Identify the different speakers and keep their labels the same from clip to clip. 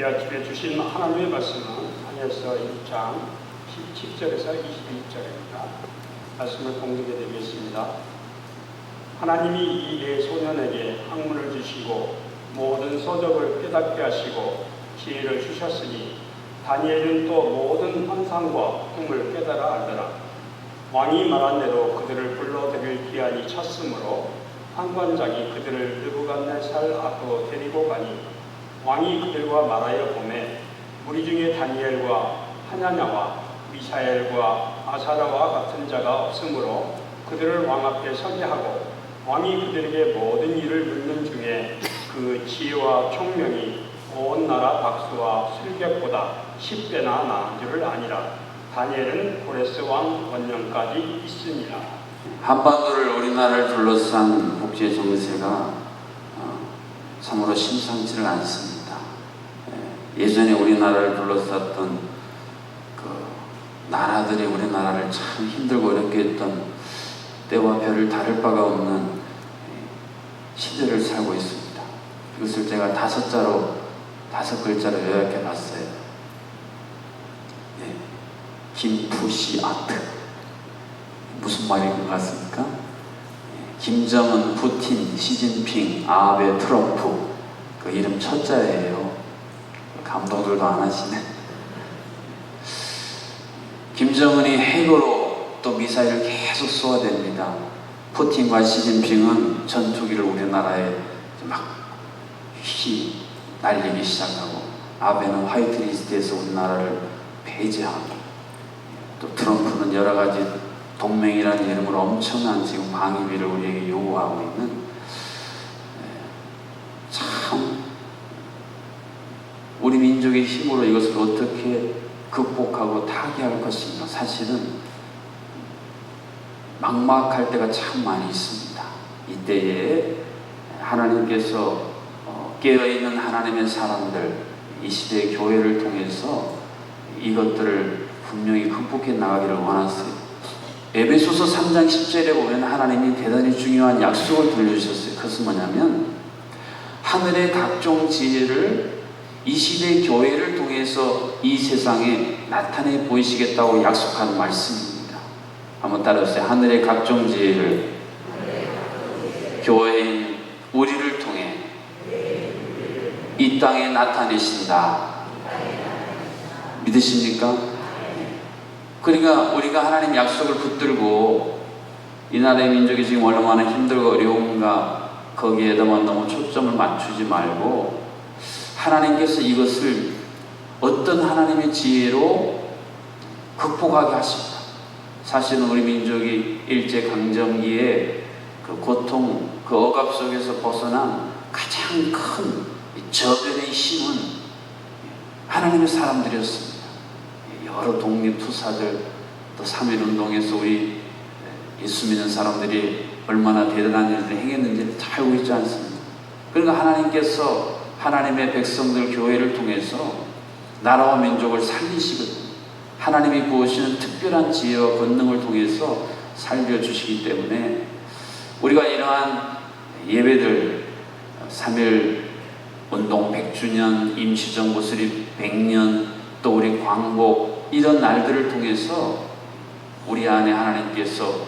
Speaker 1: 이 아침에 주신 하나님의 말씀은 한해서 1장 17절에서 22절입니다. 말씀을 공독해 드리겠습니다. 하나님이 이 네 소년에게 학문을 주시고 모든 서적을 깨닫게 하시고 지혜를 주셨으니 다니엘은 또 모든 환상과 꿈을 깨달아 알더라. 왕이 말한 대로 그들을 불러들일 기한이 찼으므로 환관장이 그들을 느부갓네살 앞으로 데리고 가니 왕이 그들과 말하여 보매 무리 중에 다니엘과 하나냐와 미사엘과 아사랴와 같은 자가 없으므로 그들을 왕 앞에 서게 하고 왕이 그들에게 모든 일을 묻는 중에 그 지혜와 총명이 온 나라 박수와 술객보다 10배나 나은 줄을 아니라. 다니엘은 고레스 왕 원년까지 있으니라.
Speaker 2: 한반도를 우리나라를 둘러싼 국제 정세가 참으로 심상치를 않습니다. 예전에 우리나라를 둘러쌌던 그 나라들이 우리나라를 참 힘들고 어렵게 했던 때와 별을 다를 바가 없는 시대를 살고 있습니다. 이것을 제가 다섯 글자로 요약해 봤어요. 김푸시 아트. 무슨 말인 것 같습니까? 김정은, 푸틴, 시진핑, 아베, 트럼프. 그 이름 첫자예요. 감독들도 안 하시네. 김정은이 핵으로 또 미사일을 계속 쏘아댑니다. 푸틴과 시진핑은 전투기를 우리나라에 막 날리기 시작하고, 아베는 화이트리스트에서 우리나라를 폐지하고, 또 트럼프는 여러 가지 동맹이라는 이름으로 엄청난 지금 방위비를 우리에게 요구하고 있는, 참 우리 민족의 힘으로 이것을 어떻게 극복하고 타개할 것인가, 사실은 막막할 때가 참 많이 있습니다. 이때에 하나님께서 깨어있는 하나님의 사람들, 이 시대의 교회를 통해서 이것들을 분명히 극복해 나가기를 원하세요. 에베소서 3장 10절에 보면 하나님이 대단히 중요한 약속을 들려주셨어요. 그것은 뭐냐면 하늘의 각종 지혜를 이 시대의 교회를 통해서 이 세상에 나타내 보이시겠다고 약속하는 말씀입니다. 한번 따라주세요. 하늘의 각종 지혜를 교회인 우리를 통해 이 땅에 나타내신다. 믿으십니까? 그러니까 우리가 하나님 약속을 붙들고 이 나라의 민족이 지금 얼마나 힘들고 어려운가 거기에다만 너무 초점을 맞추지 말고 하나님께서 이것을 어떤 하나님의 지혜로 극복하게 하십니다. 사실은 우리 민족이 일제강점기에 그 고통, 그 억압 속에서 벗어난 가장 큰 저변의 힘은 하나님의 사람들이었습니다. 여러 독립투사들, 또 3.1운동에서 우리 예수 믿는 사람들이 얼마나 대단한 일들을 행했는지를 다 알고 있지 않습니까? 그러니까 하나님께서 하나님의 백성들 교회를 통해서 나라와 민족을 살리시거든요. 하나님이 부으시는 특별한 지혜와 권능을 통해서 살려주시기 때문에 우리가 이러한 예배들 3.1 운동 100주년, 임시정부 수립 100년, 또 우리 광복 이런 날들을 통해서 우리 안에 하나님께서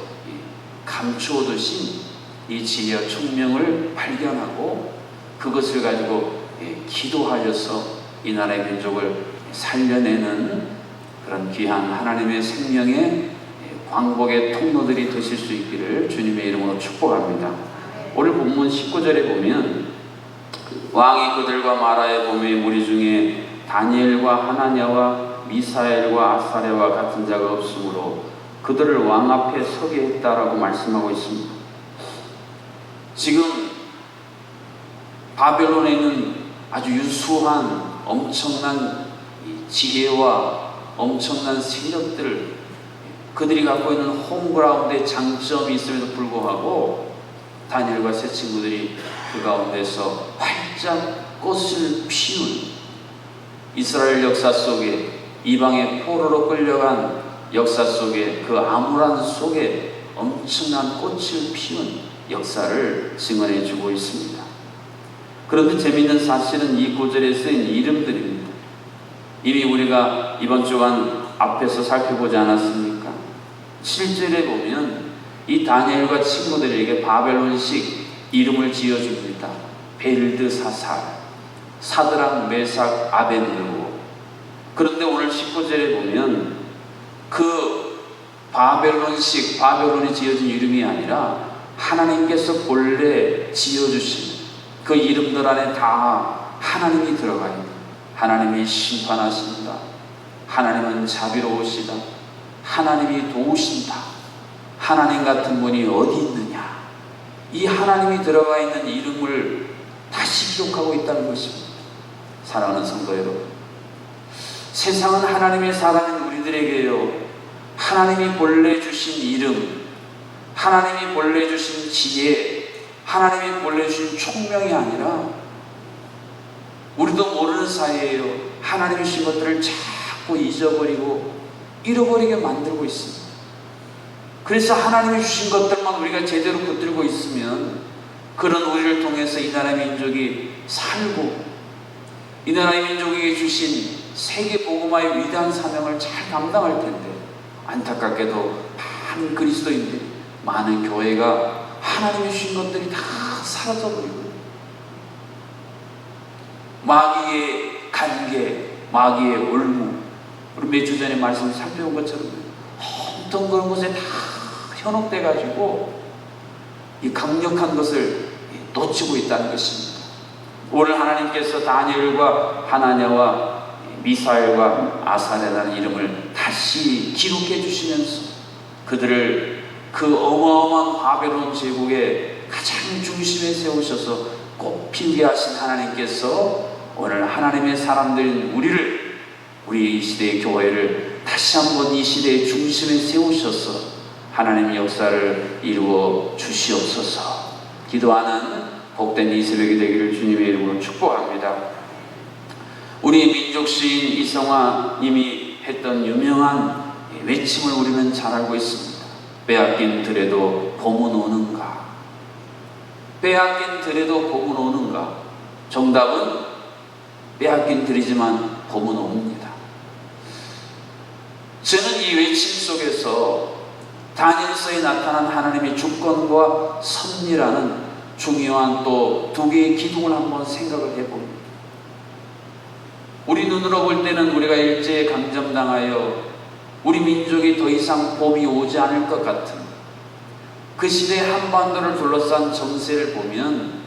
Speaker 2: 감추어 두신 이 지혜와 총명을 발견하고 그것을 가지고 기도하여서 이 나라의 민족을 살려내는 그런 귀한 하나님의 생명의 광복의 통로들이 되실 수 있기를 주님의 이름으로 축복합니다. 오늘 본문 19절에 보면 왕이 그들과 말하여 보매 무리 중에 다니엘과 하나냐와 미사엘과 아사랴와 같은 자가 없으므로 그들을 왕 앞에 서게 했다라고 말씀하고 있습니다. 지금 바벨론에 있는 아주 유수한 엄청난 지혜와 엄청난 세력들, 그들이 갖고 있는 홈그라운드의 장점이 있음에도 불구하고 다니엘과 세 친구들이 그 가운데서 활짝 꽃을 피운 이스라엘 역사 속에 이방의 포로로 끌려간 역사 속에 그 암울한 속에 엄청난 꽃을 피운 역사를 증언해 주고 있습니다. 그런데 재미있는 사실은 이 구절에 쓰인 이름들입니다. 이미 우리가 이번 주간 앞에서 살펴보지 않았습니까? 7절에 보면 이 다니엘과 친구들에게 바벨론식 이름을 지어줍니다. 벨드사살, 사드락, 메삭, 아벤느고. 그런데 오늘 19절에 보면 그 바벨론식, 바벨론이 지어진 이름이 아니라 하나님께서 본래 지어주신 그 이름들 안에 다 하나님이 들어가 있다. 하나님이 심판하신다. 하나님은 자비로우시다. 하나님이 도우신다. 하나님 같은 분이 어디 있느냐. 이 하나님이 들어가 있는 이름을 다시 기록하고 있다는 것입니다. 사랑하는 성도 여러분, 세상은 하나님의 사람인 우리들에게요, 하나님이 본래 주신 이름, 하나님이 본래 주신 지혜, 하나님이 본래 주신 총명이 아니라 우리도 모르는 사이에요, 하나님이 주신 것들을 자꾸 잊어버리고 잃어버리게 만들고 있습니다. 그래서 하나님이 주신 것들만 우리가 제대로 붙들고 있으면 그런 우리를 통해서 이 나라 민족이 살고 이 나라 민족에게 주신 세계 복음화의 위대한 사명을 잘 감당할 텐데, 안타깝게도 많은 그리스도인들, 많은 교회가 하나님이 주신 것들이 다 사라져버리고 마귀의 관계, 마귀의 올무, 우리 몇 주 전에 말씀 살펴본 것처럼 어떤 그런 것에 다 현혹돼가지고 이 강력한 것을 놓치고 있다는 것입니다. 오늘 하나님께서 다니엘과 하나냐와 미사엘과 아사랴라는 이름을 다시 기록해 주시면서 그들을 그 어마어마한 바벨론 제국의 가장 중심에 세우셔서 꽃 피우게 하신 하나님께서 오늘 하나님의 사람들인 우리를, 우리 이 시대의 교회를 다시 한번 이 시대의 중심에 세우셔서 하나님의 역사를 이루어 주시옵소서. 기도하는 복된 이 새벽이 되기를 주님의 이름으로 축복합니다. 우리 민족 시인 이성화님이 했던 유명한 외침을 우리는 잘 알고 있습니다. 빼앗긴 들에도 봄은 오는가? 빼앗긴 들에도 봄은 오는가? 정답은 빼앗긴 들이지만 봄은 옵니다. 저는 이 외침 속에서 다니엘서에 나타난 하나님의 주권과 섭리라는 중요한 또 두 개의 기둥을 한번 생각을 해봅니다. 우리 눈으로 볼 때는 우리가 일제에 강점당하여 우리 민족이 더 이상 봄이 오지 않을 것 같은 그 시대의 한반도를 둘러싼 정세를 보면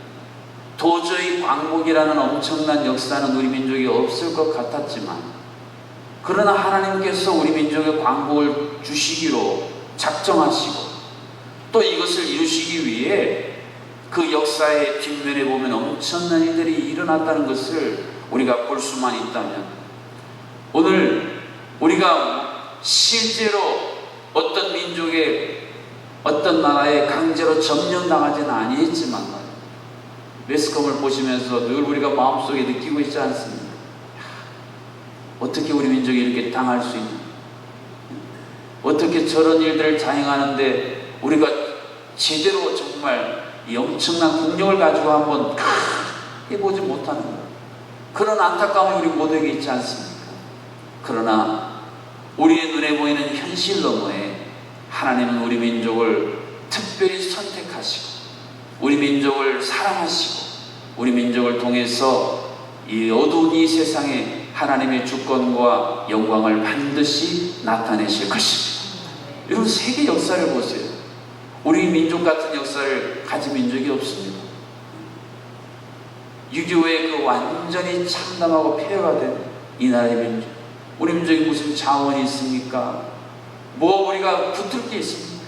Speaker 2: 도저히 광복이라는 엄청난 역사는 우리 민족이 없을 것 같았지만, 그러나 하나님께서 우리 민족의 광복을 주시기로 작정하시고 또 이것을 이루시기 위해 그 역사의 뒷면에 보면 엄청난 일들이 일어났다는 것을 우리가 볼 수만 있다면, 오늘 우리가 실제로 어떤 민족의 어떤 나라에 강제로 점령당하지는 아니했지만 매스컴을 보시면서 늘 우리가 마음속에 느끼고 있지 않습니까? 어떻게 우리 민족이 이렇게 당할 수 있는, 어떻게 저런 일들을 자행하는데 우리가 제대로 정말 이 엄청난 국력을 가지고 한번 해보지 못하는 것, 그런 안타까움이 우리 모두에게 있지 않습니까? 그러나 우리의 눈에 보이는 현실 너머에 하나님은 우리 민족을 특별히 선택하시고 우리 민족을 사랑하시고 우리 민족을 통해서 이 어두운 이 세상에 하나님의 주권과 영광을 반드시 나타내실 것입니다. 여러분, 세계 역사를 보세요. 우리 민족 같은 역사를 가진 민족이 없습니다. 6.25의 그 완전히 참담하고 폐허가 된 이 나라의 민족, 우리 민족이 무슨 자원이 있습니까? 뭐 우리가 붙을 게 있습니까?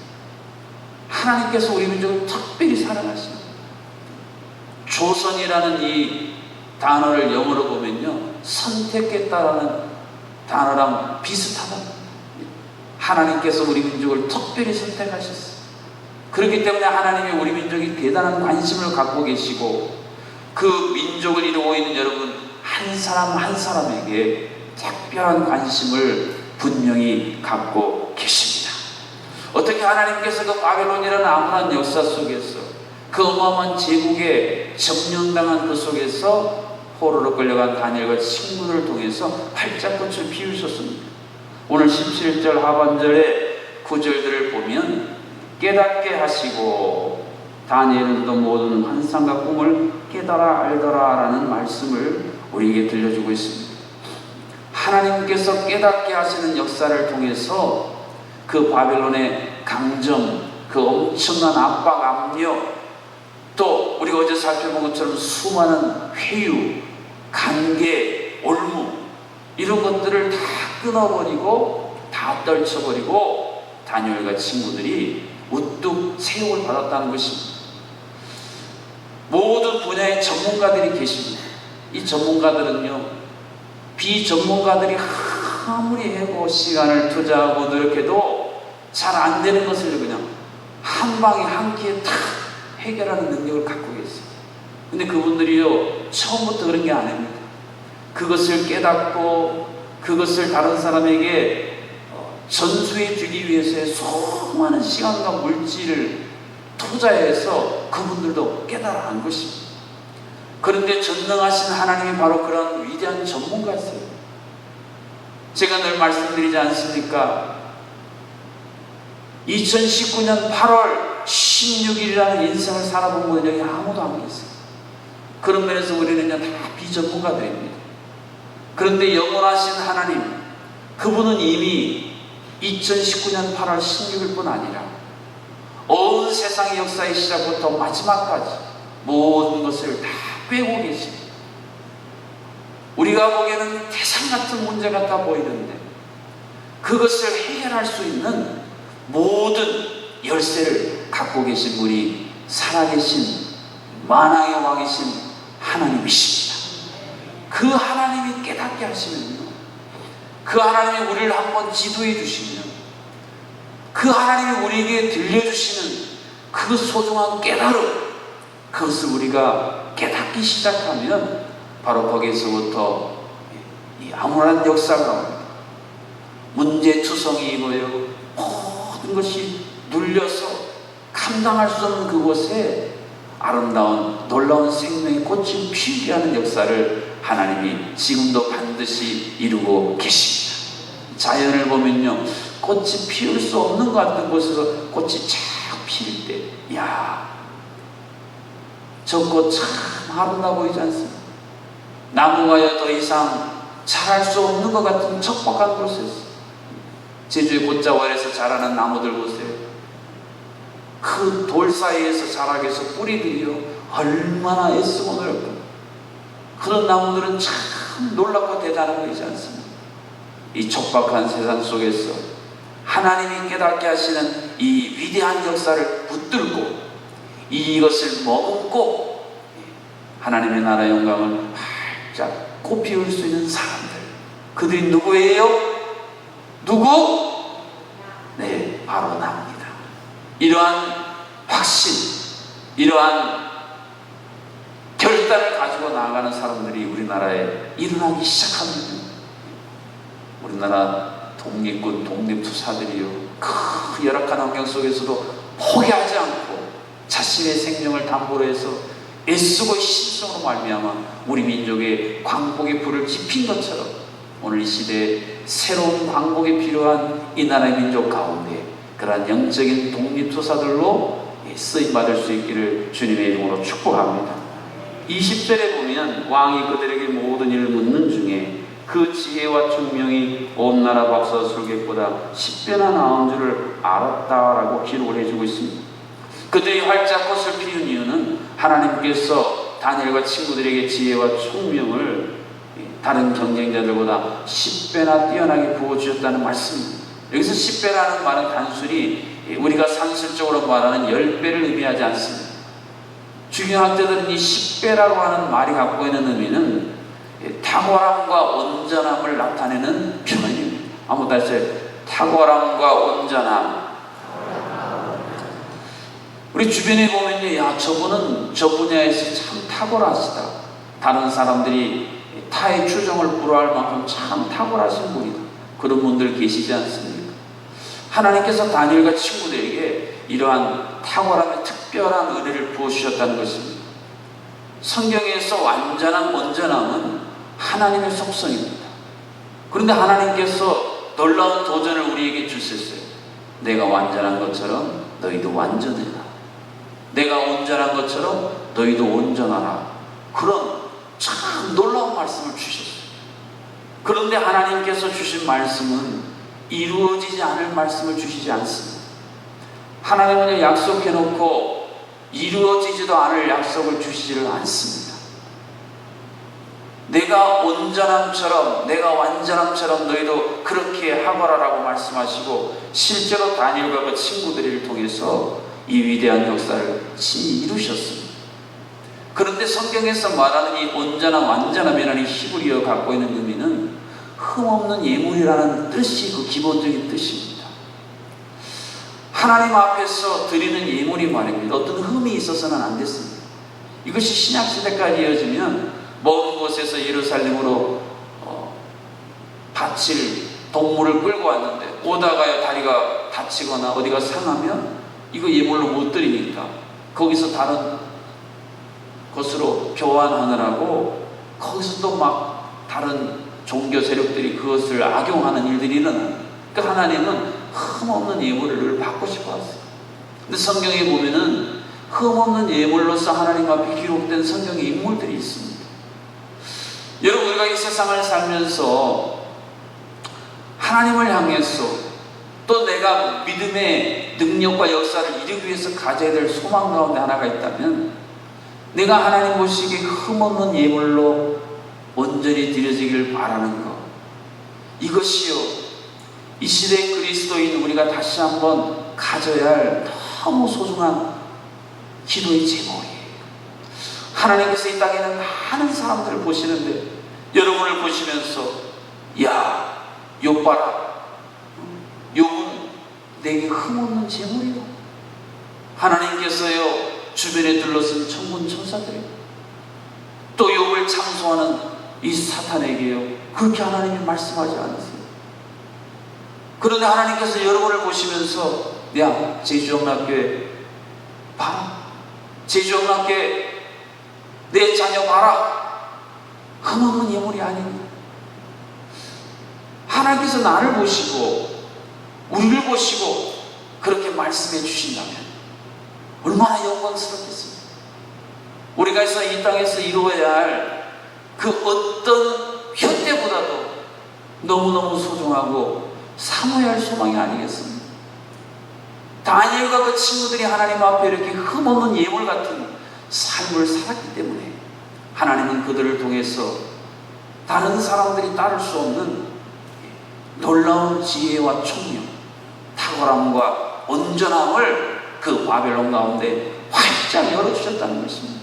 Speaker 2: 하나님께서 우리 민족을 특별히 사랑하십니다. 조선이라는 이 단어를 영어로 보면요, 선택했다라는 단어랑 비슷하다. 하나님께서 우리 민족을 특별히 선택하셨어요. 그렇기 때문에 하나님이 우리 민족이 대단한 관심을 갖고 계시고 그 민족을 이루고 있는 여러분 한 사람 한 사람에게 특별한 관심을 분명히 갖고 계십니다. 어떻게 하나님께서 그 바벨론이라는 암울한 역사 속에서 그 어마어마한 제국에 점령당한 그 속에서 포로로 끌려간 다니엘과 친구들을 통해서 활짝 꽃을 피우셨습니다. 오늘 17절 하반절의 구절들을 보면 깨닫게 하시고 다니엘은 또 모든 환상과 꿈을 깨달아 알더라 라는 말씀을 우리에게 들려주고 있습니다. 하나님께서 깨닫게 하시는 역사를 통해서 그 바벨론의 강점, 그 엄청난 압박, 압력, 또 우리가 어제 살펴본 것처럼 수많은 회유, 관계, 올무 이런 것들을 다 끊어버리고 다 떨쳐버리고 다니엘과 친구들이 우뚝 세움을 받았다는 것입니다. 모든 분야의 전문가들이 계십니다. 이 전문가들은요, 비전문가들이 아무리 해고 시간을 투자하고 노력해도 잘 안 되는 것을 그냥 한 방에 한 끼에 탁 해결하는 능력을 갖고 계세요. 근데 그분들이요, 처음부터 그런 게 아닙니다. 그것을 깨닫고 그것을 다른 사람에게 전수해 주기 위해서의 수많은 시간과 물질을 투자해서 그분들도 깨달아 안 것입니다. 그런데 전능하신 하나님이 바로 그런 위대한 전문가이세요. 제가 늘 말씀드리지 않습니까? 2019년 8월 16일이라는 인생을 살아본 분은 여기 아무도 안 계세요. 그런 면에서 우리는 다 비전문가들입니다. 그런데 영원하신 하나님, 그분은 이미 2019년 8월 16일 뿐 아니라 온 세상의 역사의 시작부터 마지막까지 모든 것을 다 빼고 계십니다. 우리가 보기에는 태산 같은 문제 같아 보이는데 그것을 해결할 수 있는 모든 열쇠를 갖고 계신 분이 살아계신 만왕의 왕이신 하나님이십니다. 그 하나님이 깨닫게 하시면요, 그 하나님이 우리를 한번 지도해 주시면, 그 하나님이 우리에게 들려주시는 그 소중한 깨달음, 그것을 우리가 깨닫기 시작하면 바로 거기서부터 이 암울한 역사가 문제투성이 뭐예요? 모든 것이 눌려서 감당할 수 없는 그곳에 아름다운 놀라운 생명의 꽃을 피우게 하는 역사를 하나님이 지금도 반드시 이루고 계십니다. 자연을 보면요, 꽃이 피울 수 없는 것 같은 곳에서 꽃이 쫙 피울 때, 야, 저 꽃 참 아름다워 보이지 않습니까? 나무가요 더 이상 자랄 수 없는 것 같은 척박한 곳에서, 제주의 곶자월에서 자라는 나무들 보세요. 그 돌 사이에서 자라게 해서 뿌리들이요 얼마나 애쓰고 노력합니다. 그런 나무들은 참 놀랍고 대단한 거이지 않습니까? 이 척박한 세상 속에서 하나님이 깨닫게 하시는 이 위대한 역사를 붙들고 이것을 머금고 하나님의 나라의 영광을 활짝 꽃피울 수 있는 사람들, 그들이 누구예요? 누구? 네, 바로 나입니다. 이러한 확신, 이러한 결단을 가지고 나아가는 사람들이 우리나라에 일어나기 시작합니다. 우리나라 독립군, 독립투사들이요, 그 열악한 환경 속에서도 포기하지 않고 자신의 생명을 담보로 해서 애쓰고 신성으로 말미암아 우리 민족의 광복의 불을 지핀 것처럼 오늘 이 시대에 새로운 광복이 필요한 이 나라의 민족 가운데 그러한 영적인 독립투사들로 쓰임받을 수 있기를 주님의 이름으로 축복합니다. 20절에 보면 왕이 그들에게 모든 일을 묻는 중에 그 지혜와 총명이 온 나라 박사 술객보다 10배나 나은 줄을 알았다라고 기록을 해주고 있습니다. 그들이 활짝 꽃을 피운 이유는 하나님께서 다니엘과 친구들에게 지혜와 총명을 다른 경쟁자들보다 10배나 뛰어나게 부어주셨다는 말씀입니다. 여기서 10배라는 말은 단순히 우리가 상술적으로 말하는 10배를 의미하지 않습니다. 주경학자들은 이 10배라고 하는 말이 갖고 있는 의미는 탁월함과 온전함을 나타내는 표현입니다. 한번 다시 해요. 탁월함과 온전함. 우리 주변에 보면요, 야, 저분은 저 분야에서 참 탁월하시다. 다른 사람들이 타의 추종을 불허할 만큼 참 탁월하신 분이다. 그런 분들 계시지 않습니까? 하나님께서 다니엘과 친구들에게 이러한 탁월함의 특별한 은혜를 부어주셨다는 것입니다. 성경에서 완전한 온전함은 하나님의 속성입니다. 그런데 하나님께서 놀라운 도전을 우리에게 주셨어요. 내가 완전한 것처럼 너희도 완전해라. 내가 온전한 것처럼 너희도 온전하라. 그런 참 놀라운 말씀을 주셨어요. 그런데 하나님께서 주신 말씀은 이루어지지 않을 말씀을 주시지 않습니다. 하나님은 약속해놓고 이루어지지도 않을 약속을 주시지를 않습니다. 내가 온전함처럼, 내가 완전함처럼 너희도 그렇게 하거라라고 말씀하시고, 실제로 다니엘과 그 친구들을 통해서 이 위대한 역사를 친히 이루셨습니다. 그런데 성경에서 말하는 이 온전함, 완전함이라는 히브리어가 갖고 있는 의미는 흠없는 예물이라는 뜻이 그 기본적인 뜻입니다. 하나님 앞에서 드리는 예물이 말입니다. 어떤 흠이 있어서는 안 됐습니다. 이것이 신약시대까지 이어지면 먼 곳에서 예루살렘으로 바칠 동물을 끌고 왔는데 오다가요 다리가 다치거나 어디가 상하면 이거 예물로 못 드리니까 거기서 다른 것으로 교환하느라고 거기서 또 막 다른 종교 세력들이 그것을 악용하는 일들이 일어나요. 그러니까 하나님은 흠없는 예물을 받고 싶어 하세요. 근데 성경에 보면은 흠없는 예물로서 하나님 앞에 기록된 성경의 인물들이 있습니다. 여러분, 우리가 이 세상을 살면서 하나님을 향해서 또 내가 믿음의 능력과 역사를 이루기 위해서 가져야 될 소망 가운데 하나가 있다면, 내가 하나님 보시기에 흠없는 예물로 온전히 드려지기를 바라는 것, 이것이요 이 시대의 그리스도인 우리가 다시 한번 가져야 할 너무 소중한 기도의 제목이에요. 하나님께서 이 땅에는 많은 사람들을 보시는데, 여러분을 보시면서 야, 욥 봐라, 욥은 내게 흠없는 제물이요. 하나님께서요 주변에 둘러쓴 천군 천사들이요, 또 욥을 참소하는 이 사탄에게요 그렇게 하나님이 말씀하지 않으세요. 그런데 하나님께서 여러분을 보시면서 야, 제주영락교회 봐라, 제주영락교회 내 자녀 봐라, 흠없는 예물이 아니니. 하나님께서 나를 보시고 우리를 보시고 그렇게 말씀해 주신다면 얼마나 영광스럽겠습니까? 우리가 이 땅에서 이루어야 할 그 어떤 현대보다도 너무너무 소중하고 사모해야 할 소망이 아니겠습니까? 다니엘과 그 친구들이 하나님 앞에 이렇게 흠없는 예물 같은 삶을 살았기 때문에 하나님은 그들을 통해서 다른 사람들이 따를 수 없는 놀라운 지혜와 총명, 탁월함과 온전함을 그 바벨론 가운데 활짝 열어주셨다는 것입니다.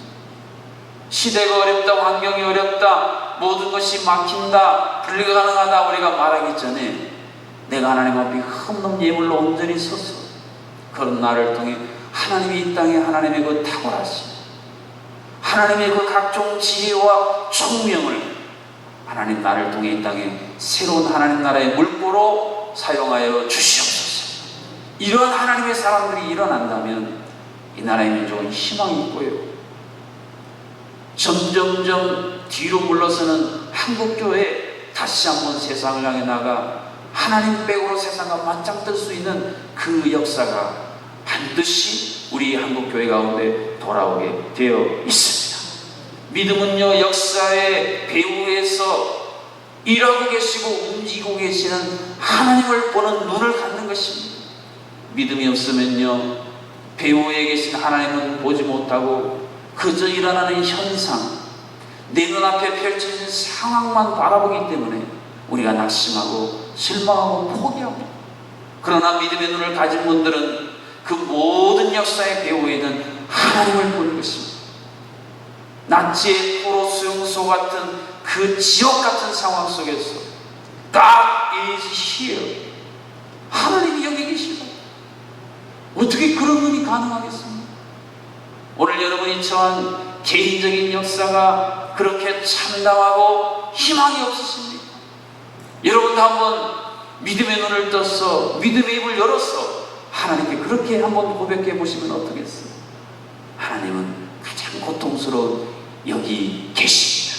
Speaker 2: 시대가 어렵다, 환경이 어렵다, 모든 것이 막힌다, 불가능하다 우리가 말하기 전에 내가 하나님 앞에 흠없는 예물로 온전히 서서 그런 나를 통해 하나님이 이 땅에 하나님의 그 탁월하심, 하나님의 그 각종 지혜와 총명을 하나님 나를 통해 이 땅에 새로운 하나님 나라의 물꼬로 사용하여 주시옵소서. 이런 하나님의 사람들이 일어난다면 이 나라의 민족은 희망이 있고요, 점점점 뒤로 물러서는 한국교회 다시 한번 세상을 향해 나가 하나님 백으로 세상과 맞짱 뜰 수 있는 그 역사가 반드시 우리 한국교회 가운데 돌아오게 되어 있습니다. 믿음은요 역사의 배후에서 일하고 계시고 움직이고 계시는 하나님을 보는 눈을 갖는 것입니다. 믿음이 없으면요 배후에 계신 하나님은 보지 못하고 그저 일어나는 현상, 내 눈앞에 펼쳐진 상황만 바라보기 때문에 우리가 낙심하고 실망하고 포기하고, 그러나 믿음의 눈을 가진 분들은 그 모든 역사의 배후에는 하나님을 보는 것입니다. 나치의 포로 수용소 같은 그 지옥 같은 상황 속에서 God is here, 하나님이 여기 계시다. 어떻게 그런 눈이 가능하겠습니까? 오늘 여러분이 처한 개인적인 역사가 그렇게 참담하고 희망이 없으십니까? 여러분도 한번 믿음의 눈을 떠서 믿음의 입을 열어서 하나님께 그렇게 한번 고백해 보시면 어떻겠어요? 하나님은 가장 고통스러운 여기 계십니다.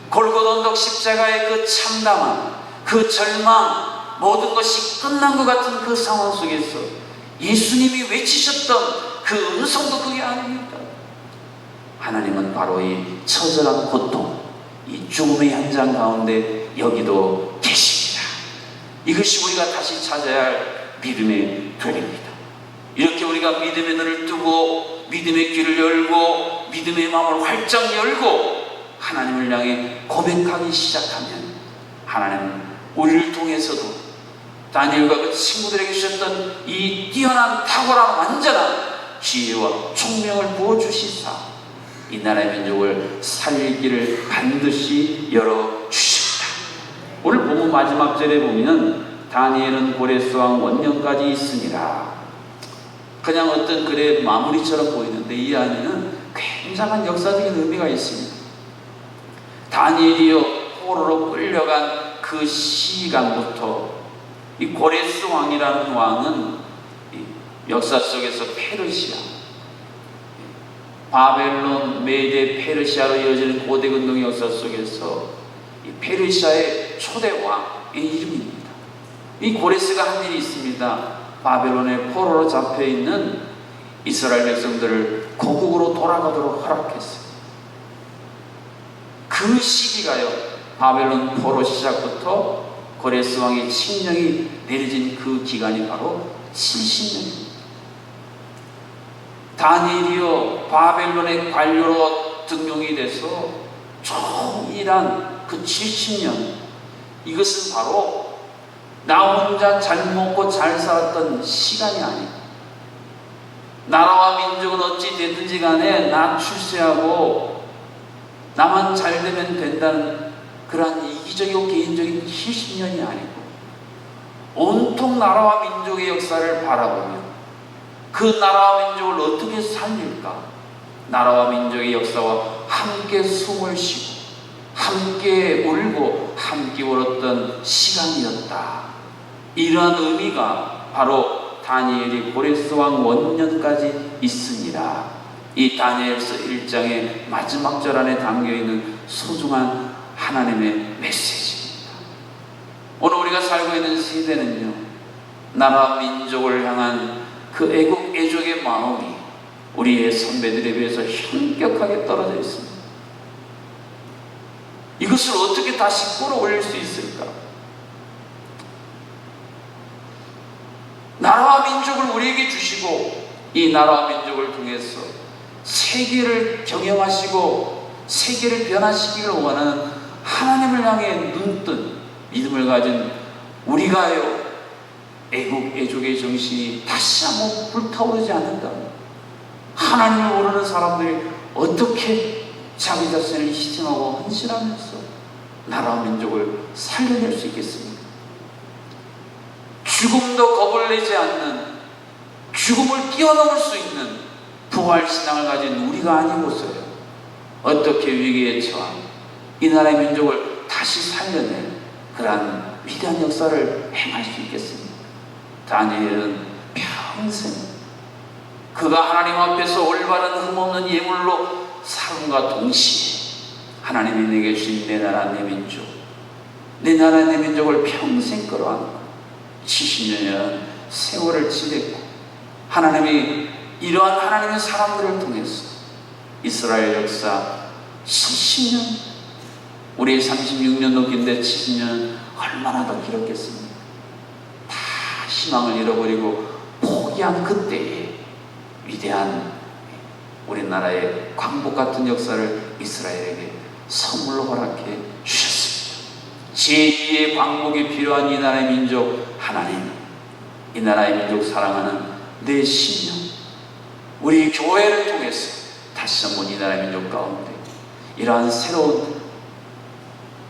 Speaker 2: 골고다 언덕 십자가의 그 참담함, 그 절망, 모든 것이 끝난 것 같은 그 상황 속에서 예수님이 외치셨던 그 음성도 그게 아닙니까? 하나님은 바로 이 처절한 고통, 이 죽음의 현장 가운데 여기도 계십니다. 이것이 우리가 다시 찾아야 할 믿음의 도리입니다. 이렇게 우리가 믿음의 눈을 뜨고 믿음의 귀를 열고 믿음의 마음을 활짝 열고 하나님을 향해 고백하기 시작하면 하나님은 우리를 통해서도 다니엘과 그 친구들에게 주셨던 이 뛰어난 탁월한 완전한 지혜와 총명을 부어주시사 이 나라의 민족을 살릴 길을 반드시 열어주십니다. 오늘 본문 마지막 절에 보면 다니엘은 고레스왕 원년까지 있습니다. 그냥 어떤 글의 마무리처럼 보이는데 이 안에는 굉장한 역사적인 의미가 있습니다. 다니엘이요 포로로 끌려간 그 시간부터 이 고레스 왕이라는 왕은 역사 속에서 페르시아, 바벨론, 메데, 페르시아로 이어지는 고대 근동의 역사 속에서 이 페르시아의 초대 왕의 이름입니다. 이 고레스가 한 일이 있습니다. 바벨론의 포로로 잡혀 있는 이스라엘 백성들을 고국으로 돌아가도록 허락했어요. 그 시기가요, 바벨론 포로 시작부터 고레스 왕의 칙령이 내려진 그 기간이 바로 70년입니다. 다니엘이요 바벨론의 관료로 등용이 돼서 종일한 그 70년, 이것은 바로 나 혼자 잘 먹고 잘 살았던 시간이 아니고 나라와 민족은 어찌 되든지 간에 나 출세하고 나만 잘 되면 된다는 그러한 이기적이고 개인적인 70년이 아니고 온통 나라와 민족의 역사를 바라보며 그 나라와 민족을 어떻게 살릴까, 나라와 민족의 역사와 함께 숨을 쉬고 함께 울고 함께 울었던 시간이었다. 이러한 의미가 바로 다니엘이 고레스 왕 원년까지 있습니다. 이 다니엘서 1장의 마지막 절 안에 담겨있는 소중한 하나님의 메시지입니다. 오늘 우리가 살고 있는 시대는요, 나라 민족을 향한 그 애국 애족의 마음이 우리의 선배들에 비해서 현격하게 떨어져 있습니다. 이것을 어떻게 다시 끌어올릴 수 있을까? 나라와 민족을 우리에게 주시고 이 나라와 민족을 통해서 세계를 경영하시고 세계를 변화시키기를 원하는 하나님을 향해 눈뜬 믿음을 가진 우리가요, 애국 애족의 정신이 다시 한번 불타오르지 않는다면 하나님을 모르는 사람들이 어떻게 자기 자신을 희생하고 헌신하면서 나라와 민족을 살려낼 수 있겠습니까? 죽음도 겁을 내지 않는, 죽음을 뛰어넘을 수 있는 부활신앙을 가진 우리가 아니고서요, 어떻게 위기에 처한 이 나라의 민족을 다시 살려낼 그러한 위대한 역사를 행할 수 있겠습니까? 다니엘은 평생 그가 하나님 앞에서 올바른 흠없는 예물로 살음과 동시에 하나님이 내게 주신 내 나라 내 민족, 내 나라 내 민족을 평생 끌어안고 70년이라는 세월을 지냈고 하나님이 이러한 하나님의 사람들을 통해서 이스라엘 역사 70년, 우리 36년 넘긴데 70년은 얼마나 더 길었겠습니까? 다 희망을 잃어버리고 포기한 그때에 위대한 우리나라의 광복 같은 역사를 이스라엘에게 선물로 허락해 주셨습니다. 제2의 광복이 필요한 이 나라의 민족 하나님, 이 나라의 민족 사랑하는 내 심령, 우리 교회를 통해서 다시 한번 이 나라의 민족 가운데 이러한 새로운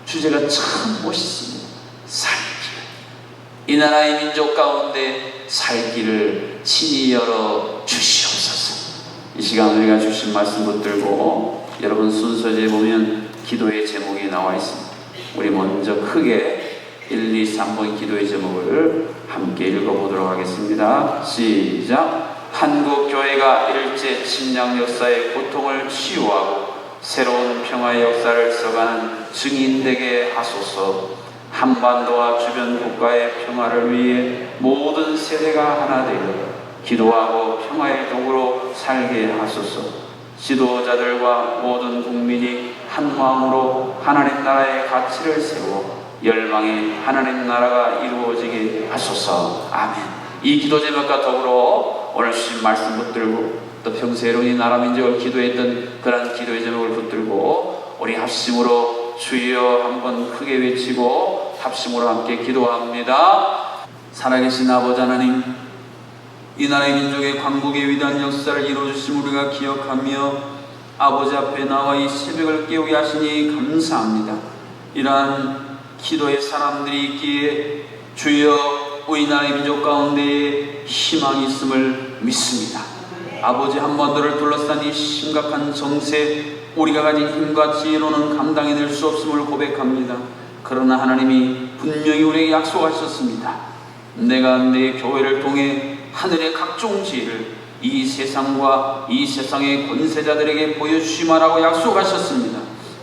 Speaker 2: 주제가 참 멋있습니다. 살 길, 이 나라의 민족 가운데 살 길을 친히 열어 주시옵소서. 이 시간 우리가 주신 말씀 붙들고 여러분 순서지에 보면 기도의 제목이 나와 있습니다. 우리 먼저 크게 1, 2, 3번 기도의 제목을 함께 읽어보도록 하겠습니다. 시작. 한국 교회가 일제 침략 역사의 고통을 치유하고 새로운 평화의 역사를 써가는 증인 되게 하소서. 한반도와 주변 국가의 평화를 위해 모든 세대가 하나 되어 기도하고 평화의 도구로 살게 하소서. 지도자들과 모든 국민이 한 마음으로 하나님 나라의 가치를 세워 열방의 하나님 나라가 이루어지게 하소서. 아멘. 이 기도 제목과 더불어 오늘 주신 말씀 붙들고 또 평소에 우리 나라 민족을 기도했던 그런 기도의 제목을 붙들고 우리 합심으로 주여 한번 크게 외치고 합심으로 함께 기도합니다. 살아계신 아버지 하나님, 이 나라의 민족의 광복의 위대한 역사를 이루어주심 우리가 기억하며 아버지 앞에 나와 이 새벽을 깨우게 하시니 감사합니다. 이러한 기도의 사람들이 있기에 주여 우리 나라의 민족 가운데 희망이 있음을 믿습니다. 아버지 한반도를 둘러싼 이 심각한 정세, 우리가 가진 힘과 지혜로는 감당해낼 수 없음을 고백합니다. 그러나 하나님이 분명히 우리에게 약속하셨습니다. 내가 내 교회를 통해 하늘의 각종 지혜를 이 세상과 이 세상의 권세자들에게 보여주시마라고 약속하셨습니다.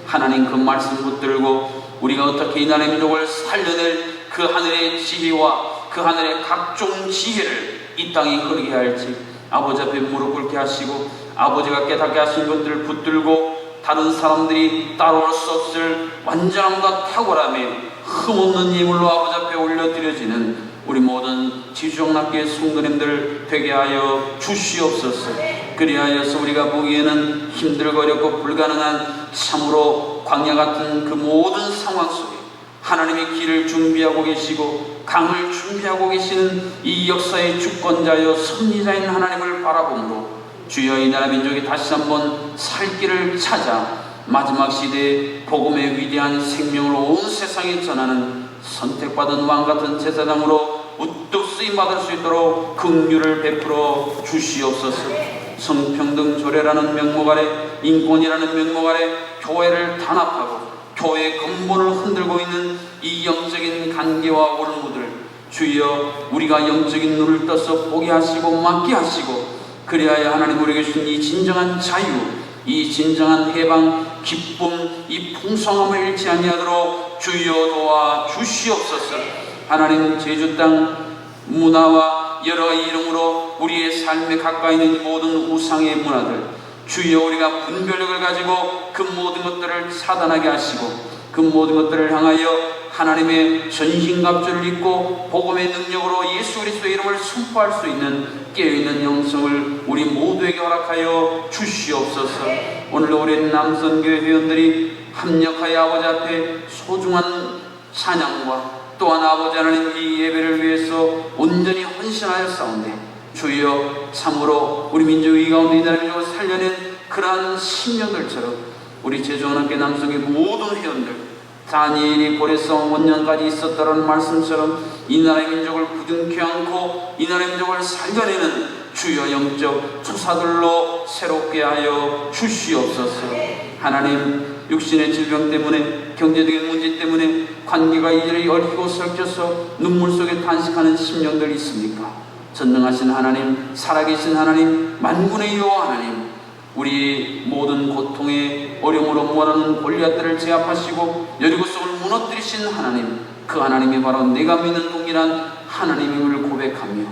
Speaker 2: 하나님 그 말씀 붙들고 우리가 어떻게 이 나라의 민족을 살려낼 그 하늘의 지혜와 그 하늘의 각종 지혜를 이 땅에 흐르게 할지 아버지 앞에 무릎 꿇게 하시고 아버지가 깨닫게 하신 것들을 붙들고 다른 사람들이 따라올 수 없을 완전함과 탁월함에 흠없는 예물로 아버지 앞에 올려드려지는 우리 모든 지주정납교회 성도님들 되게 하여 주시옵소서. 그리하여서 우리가 보기에는 힘들고 어렵고 불가능한 참으로 광야 같은 그 모든 상황 속에 하나님의 길을 준비하고 계시고 강을 준비하고 계시는 이 역사의 주권자여 섭리자인 하나님을 바라보므로 주여 이 나라 민족이 다시 한번 살 길을 찾아 마지막 시대에 복음의 위대한 생명을 온 세상에 전하는 선택받은 왕같은 제사장으로 우뚝 쓰임받을 수 있도록 긍휼을 베풀어 주시옵소서. 성평등 조례라는 명목 아래, 인권이라는 명목 아래 교회를 단합하고 교회의 근본을 흔들고 있는 이 영적인 관계와 올무들 주여 우리가 영적인 눈을 떠서 보게 하시고 맡게 하시고 그리하여 하나님 우리에게 주신 이 진정한 자유, 이 진정한 해방, 기쁨, 이 풍성함을 잃지 아니하도록 주여 도와 주시옵소서. 하나님 제주 땅 문화와 여러 이름으로 우리의 삶에 가까이 있는 모든 우상의 문화들 주여 우리가 분별력을 가지고 그 모든 것들을 차단하게 하시고 그 모든 것들을 향하여 하나님의 전신갑주를 입고 복음의 능력으로 예수 그리스도의 이름을 선포할 수 있는 깨어있는 영성을 우리 모두에게 허락하여 주시옵소서. 오늘도 우리 남선교회 회원들이 합력하여 아버지 앞에 소중한 찬양과 또한 아버지 하나님 이 예배를 위해서 온전히 헌신하여 싸운데 주여 참으로 우리 민족의 가운데 이 나라를 살려낸 그러한 신령들처럼 우리 제주원학교 남성의 모든 회원들 다니엘이 고레서 원년까지 있었다는 말씀처럼 이 나라의 민족을 부둥켜 안고 이 나라의 민족을 살려내는 주여 영적 투사들로 새롭게 하여 주시옵소서. 하나님 육신의 질병 때문에 경제적인 문제 때문에 관계가 이리저리 얽히고 설켜서 눈물 속에 탄식하는 심령들이 있습니까? 전능하신 하나님, 살아계신 하나님, 만군의 여호와 하나님, 우리 모든 고통에 어려움으로 몰아는 골리앗들을 제압하시고 여리고 성을 무너뜨리신 하나님, 그 하나님이 바로 내가 믿는 동일한 하나님임을 고백하며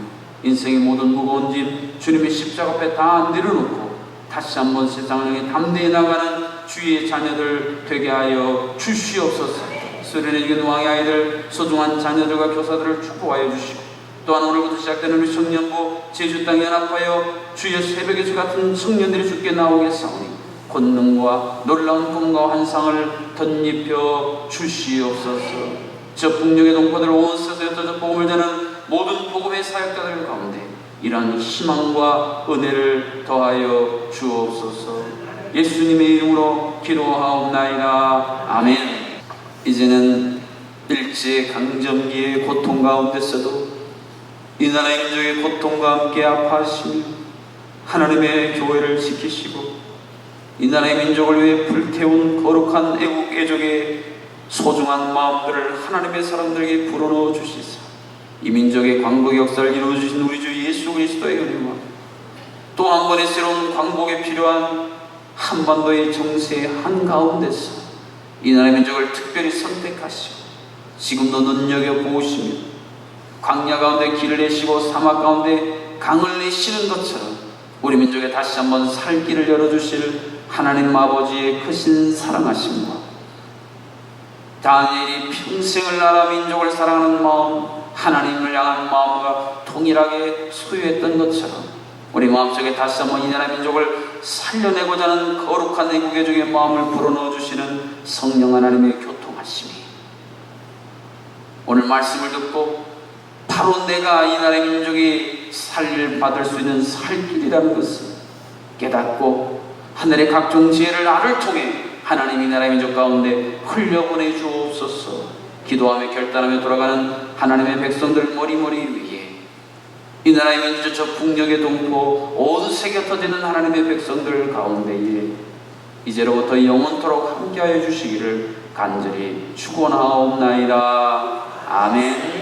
Speaker 2: 인생의 모든 무거운 짐 주님의 십자가 앞에 다 내려놓고 다시 한번 세상을 향해 담대히 나가는 주의 자녀들 되게 하여 주시옵소서. 수련회 죽은 왕의 아이들 소중한 자녀들과 교사들을 축복하여 주시고 또한 오늘부터 시작되는 우리 청년부 제주 땅에 연합하여 주의 새벽의 주 같은 청년들이 주께 나오겠사오니 권능과 놀라운 꿈과 환상을 덧입혀 주시옵소서. 저 북녘의 동포들 온 세상에 흩어져 복음을 전하는 모든 복음의 사역자들 가운데 이러한 희망과 은혜를 더하여 주옵소서. 예수님의 이름으로 기도하옵나이다. 아멘. 이제는 일제강점기의 고통 가운데서도 이 나라의 민족의 고통과 함께 아파하시며 하나님의 교회를 지키시고 이 나라의 민족을 위해 불태운 거룩한 애국 애족의 소중한 마음들을 하나님의 사람들에게 불어넣어 주시사 이 민족의 광복의 역사를 이루어주신 우리 주 예수 그리스도의 은혜와 또 한 번의 새로운 광복에 필요한 한반도의 정세의 한가운데서 이 나라의 민족을 특별히 선택하시고 지금도 눈여겨보시며 광야 가운데 길을 내시고 사막 가운데 강을 내시는 것처럼 우리 민족에 다시 한번 살 길을 열어주실 하나님 아버지의 크신 사랑하심과 다니엘이 평생을 나라 민족을 사랑하는 마음, 하나님을 향한 마음과 동일하게 소유했던 것처럼 우리 마음속에 다시 한번 이 나라 민족을 살려내고자 하는 거룩한 애국의 중의 마음을 불어넣어 주시는 성령 하나님의 교통하심이 오늘 말씀을 듣고 바로 내가 이 나라의 민족이 살릴 받을 수 있는 살 길이라는 것을 깨닫고 하늘의 각종 지혜를 나를 통해 하나님 이 나라의 민족 가운데 흘려보내 주옵소서. 기도하며 결단하며 돌아가는 하나님의 백성들 머리머리 위에 이 나라의 민족 저 북녘의 동포 온 세계 터지는 하나님의 백성들 가운데에 이제로부터 영원토록 함께하여 주시기를 간절히 축원하옵나이다. 아멘.